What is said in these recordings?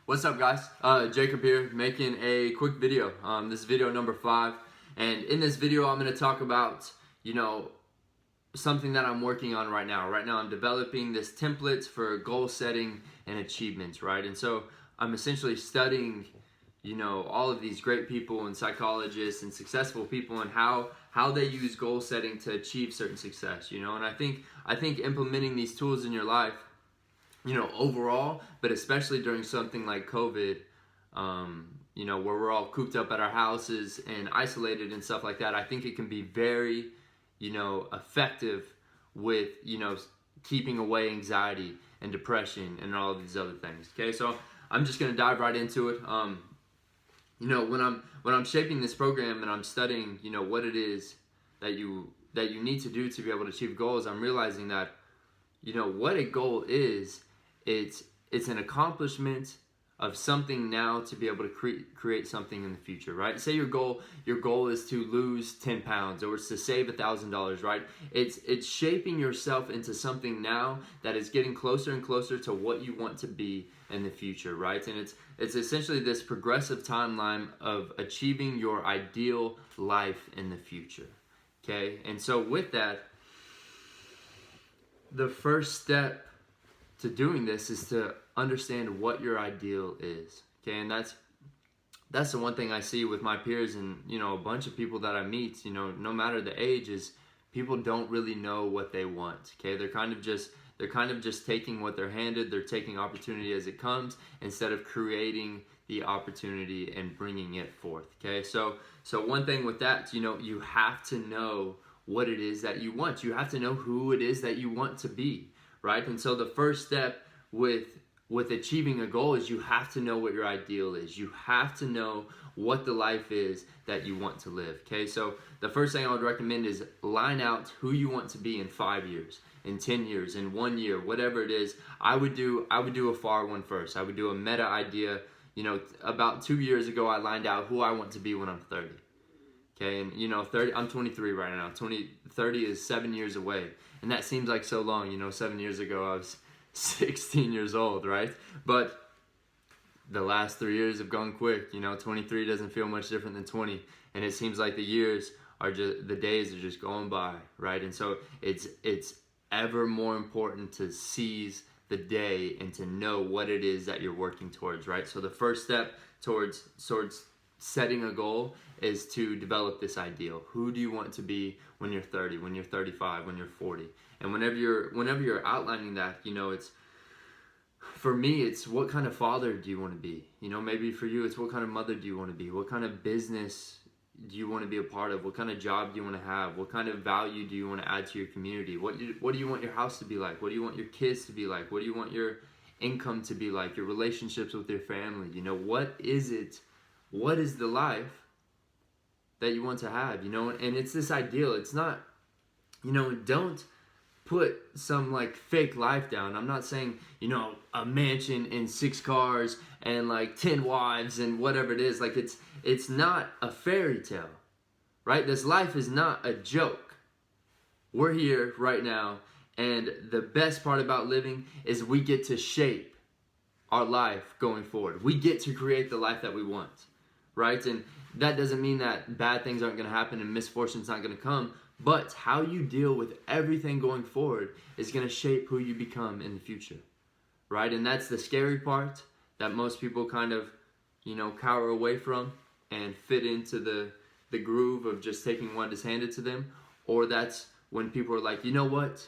What's up, guys? Jacob here, making a quick video. This is video number 5, and in this video I'm going to talk about, something that I'm working on right now. Right now I'm developing this template for goal setting and achievements, right? And so I'm essentially studying, all of these great people and psychologists and successful people and how they use goal setting to achieve certain success, and I think implementing these tools in your life, overall, but especially during something like COVID, where we're all cooped up at our houses and isolated and stuff like that, I think it can be very, effective with, keeping away anxiety and depression and all of these other things. Okay, so I'm just gonna dive right into it. When I'm shaping this program and I'm studying, what it is that you need to do to be able to achieve goals, I'm realizing that, what a goal is. It's an accomplishment of something now to be able to create something in the future, right? Say your goal is to lose 10 pounds or it's to save $1,000, right? It's shaping yourself into something now that is getting closer and closer to what you want to be in the future, right? And it's essentially this progressive timeline of achieving your ideal life in the future, okay? And so with that, the first step to doing this is to understand what your ideal is, okay? And that's the one thing I see with my peers and a bunch of people that I meet, no matter the age, is people don't really know what they want, okay? They're kind of just taking what they're handed. They're taking opportunity as it comes instead of creating the opportunity and bringing it forth, okay? So one thing with that, you have to know what it is that you want. You have to know who it is that you want to be, right? And so the first step with achieving a goal is you have to know what your ideal is. You have to know what the life is that you want to live, okay? So the first thing I would recommend is line out who you want to be in 5 years, in 10 years, in 1 year, whatever it is. I would do a far one first. I would do a meta idea. About 2 years ago, I lined out who I want to be when I'm 30. Okay, and 30, I'm 23 right now. 30 is 7 years away. And that seems like so long. 7 years ago, I was 16 years old, right? But the last 3 years have gone quick. 23 doesn't feel much different than 20. And it seems like the days are just going by, right? And so it's ever more important to seize the day and to know what it is that you're working towards, right? So the first step towards setting a goal is to develop this ideal. Who do you want to be when you're 30, when you're 35, when you're 40? And whenever you're outlining that, for me, it's what kind of father do you want to be? Maybe for you, it's what kind of mother do you want to be? What kind of business do you want to be a part of? What kind of job do you want to have? What kind of value do you want to add to your community? What do you want your house to be like? What do you want your kids to be like? What do you want your income to be like? Your relationships with your family? What is it? What is the life that you want to have? And it's this ideal. It's not, don't put some fake life down. I'm not saying, a mansion and 6 cars and 10 wives and whatever it is. It's not a fairy tale, right? This life is not a joke. We're here right now, and the best part about living is we get to shape our life going forward. We get to create the life that we want, right? And that doesn't mean that bad things aren't going to happen and misfortune's not going to come, but how you deal with everything going forward is going to shape who you become in the future, right? And that's the scary part that most people kind of, cower away from and fit into the groove of just taking what is handed to them. Or that's when people are like, you know what?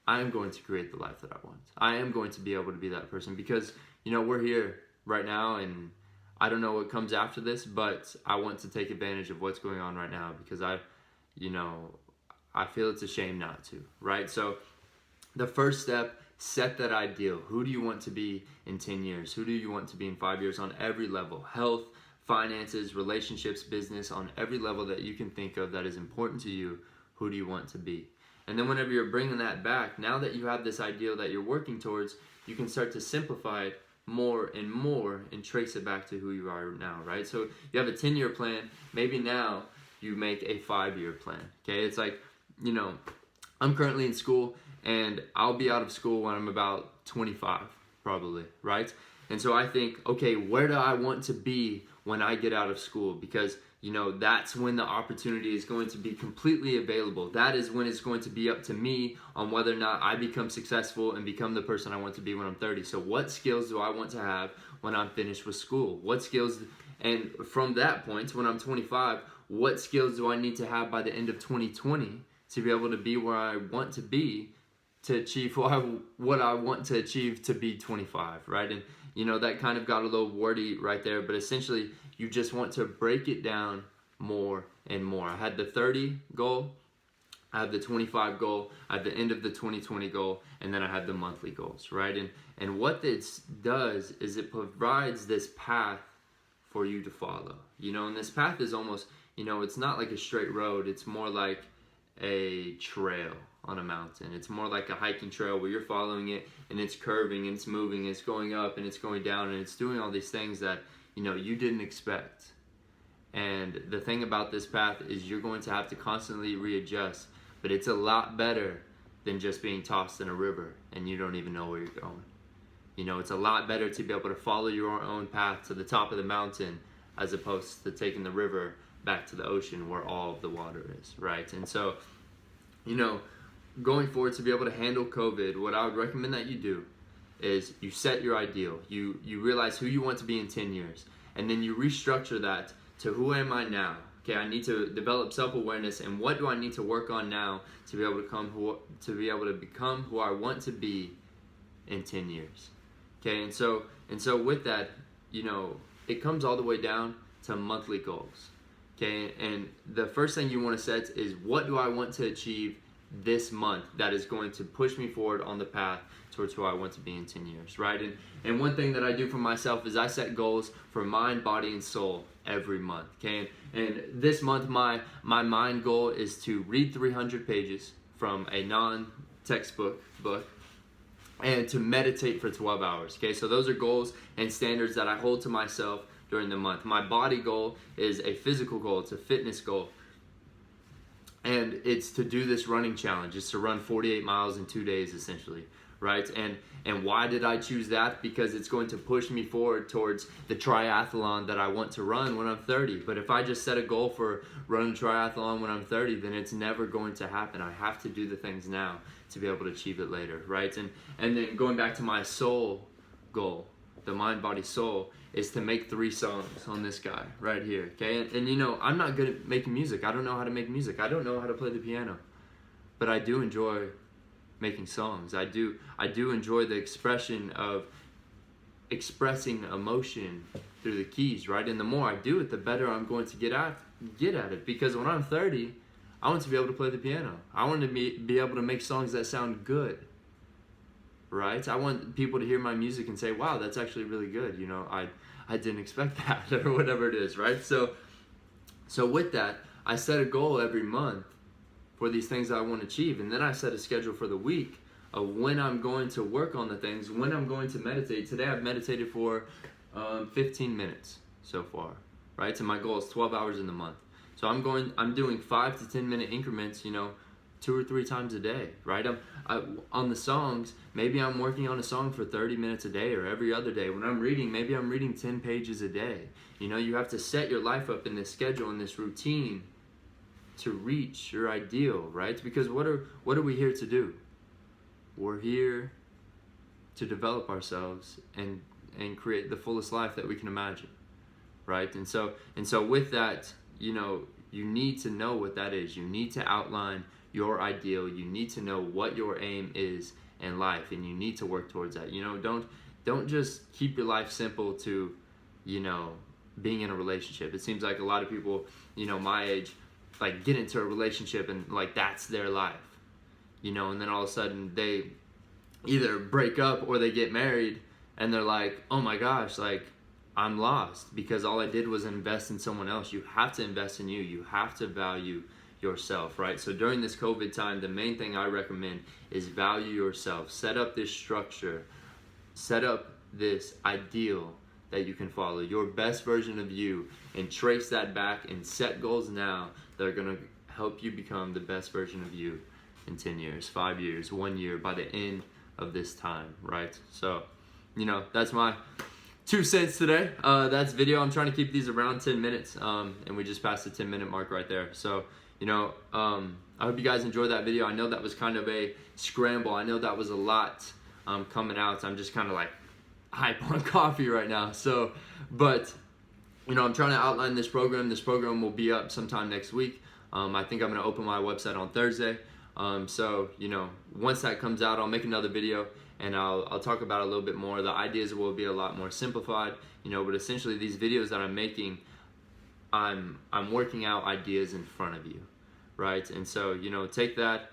I am going to create the life that I want. I am going to be able to be that person because, we're here right now, and I don't know what comes after this, but I want to take advantage of what's going on right now because I feel it's a shame not to, right? So the first step, set that ideal. Who do you want to be in 10 years? Who do you want to be in 5 years on every level? Health, finances, relationships, business, on every level that you can think of that is important to you. Who do you want to be? And then whenever you're bringing that back, now that you have this ideal that you're working towards, you can start to simplify it more and trace it back to who you are now, right? So you have a 10-year plan. Maybe now you make a 5-year plan, okay? It's like, I'm currently in school, and I'll be out of school when I'm about 25, probably, right? And so I think, okay, where do I want to be when I get out of school? Because, you know, that's when the opportunity is going to be completely available. That is when it's going to be up to me on whether or not I become successful and become the person I want to be when I'm 30. So what skills do I want to have when I'm finished with school? What skills, and from that point, when I'm 25, what skills do I need to have by the end of 2020 to be able to be where I want to be, to achieve what I want to achieve to be 25, right? And, you know, that kind of got a little wordy right there, but essentially you just want to break it down more and more. I had the 30 goal, I have the 25 goal, I have the end of the 2020 goal, and then I have the monthly goals, right? And what this does is it provides this path for you to follow, you know, and this path is almost, you know, it's not like a straight road, it's more like a trail on a mountain. It's more like a hiking trail where you're following it and it's curving and it's moving, and it's going up and it's going down, and it's doing all these things that, you know, you didn't expect. And the thing about this path is you're going to have to constantly readjust, but it's a lot better than just being tossed in a river and you don't even know where you're going. You know, it's a lot better to be able to follow your own path to the top of the mountain as opposed to taking the river back to the ocean where all of the water is, right? And so, you know, going forward, to be able to handle COVID, what I would recommend that you do is you set your ideal. You realize who you want to be in 10 years, and then you restructure that to who am I now? Okay, I need to develop self-awareness, and what do I need to work on now to be able to become who I want to be in 10 years. Okay, and so with that, you know, it comes all the way down to monthly goals. Okay, and the first thing you want to set is, what do I want to achieve this month that is going to push me forward on the path towards who I want to be in 10 years, right? And one thing that I do for myself is I set goals for mind, body, and soul every month, okay? And this month, my mind goal is to read 300 pages from a non-textbook book, and to meditate for 12 hours, okay? So those are goals and standards that I hold to myself during the month. My body goal is a physical goal, it's a fitness goal. And it's to do this running challenge. It's to run 48 miles in 2 days, essentially, right? And why did I choose that? Because it's going to push me forward towards the triathlon that I want to run when I'm 30. But if I just set a goal for running a triathlon when I'm 30, then it's never going to happen. I have to do the things now to be able to achieve it later, right? And then going back to my soul goal, the mind, body, soul, is to make 3 songs on this guy right here, okay? And you know, I'm not good at making music. I don't know how to make music. I don't know how to play the piano. But I do enjoy making songs. I do enjoy the expression of expressing emotion through the keys, right? And the more I do it, the better I'm going to get at it. Because when I'm 30, I want to be able to play the piano. I want to be able to make songs that sound good, right? I want people to hear my music and say, wow, that's actually really good. You know, I didn't expect that, or whatever it is, right? So with that, I set a goal every month for these things that I want to achieve. And then I set a schedule for the week of when I'm going to work on the things, when I'm going to meditate. Today I've meditated for 15 minutes so far, right? So my goal is 12 hours in the month. So I'm doing 5 to 10 minute increments, you know, 2 or 3 times a day, right? On the songs, maybe I'm working on a song for 30 minutes a day or every other day. When I'm reading, maybe I'm reading 10 pages a day. You know, you have to set your life up in this schedule, in this routine, to reach your ideal, right? Because what are we here to do? We're here to develop ourselves and create the fullest life that we can imagine, right? And so with that, you know, you need to know what that is. You need to outline your ideal. You need to know what your aim is in life, and you need to work towards that. You know, don't just keep your life simple to, you know, being in a relationship. It seems like a lot of people, you know, my age, like, get into a relationship and like that's their life, you know, and then all of a sudden they either break up or they get married and they're like, oh my gosh, like, I'm lost because all I did was invest in someone else. You have to invest in you. You have to value yourself, right? So during this COVID time, the main thing I recommend is value yourself. Set up this structure. Set up this ideal that you can follow, your best version of you, and trace that back and set goals now that are going to help you become the best version of you in 10 years, 5 years, 1 year, by the end of this time, right? So that's my 2 cents today. That's video. I'm trying to keep these around 10 minutes, and we just passed the 10-minute mark right there. So, I hope you guys enjoyed that video. I know that was kind of a scramble. I know that was a lot coming out. I'm just kind of like hype on coffee right now. So, but, I'm trying to outline this program. This program will be up sometime next week. I think I'm going to open my website on Thursday. So, once that comes out, I'll make another video and I'll talk about it a little bit more. The ideas will be a lot more simplified, but essentially these videos that I'm making, I'm working out ideas in front of you, right? And so, take that.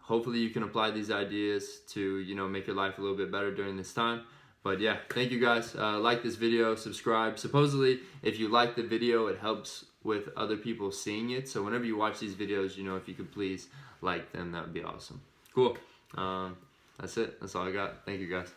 Hopefully you can apply these ideas to, make your life a little bit better during this time. But yeah, thank you guys. Like this video, subscribe. Supposedly, if you like the video, it helps with other people seeing it. So whenever you watch these videos, if you could please like them, that would be awesome. Cool. That's it. That's all I got. Thank you guys.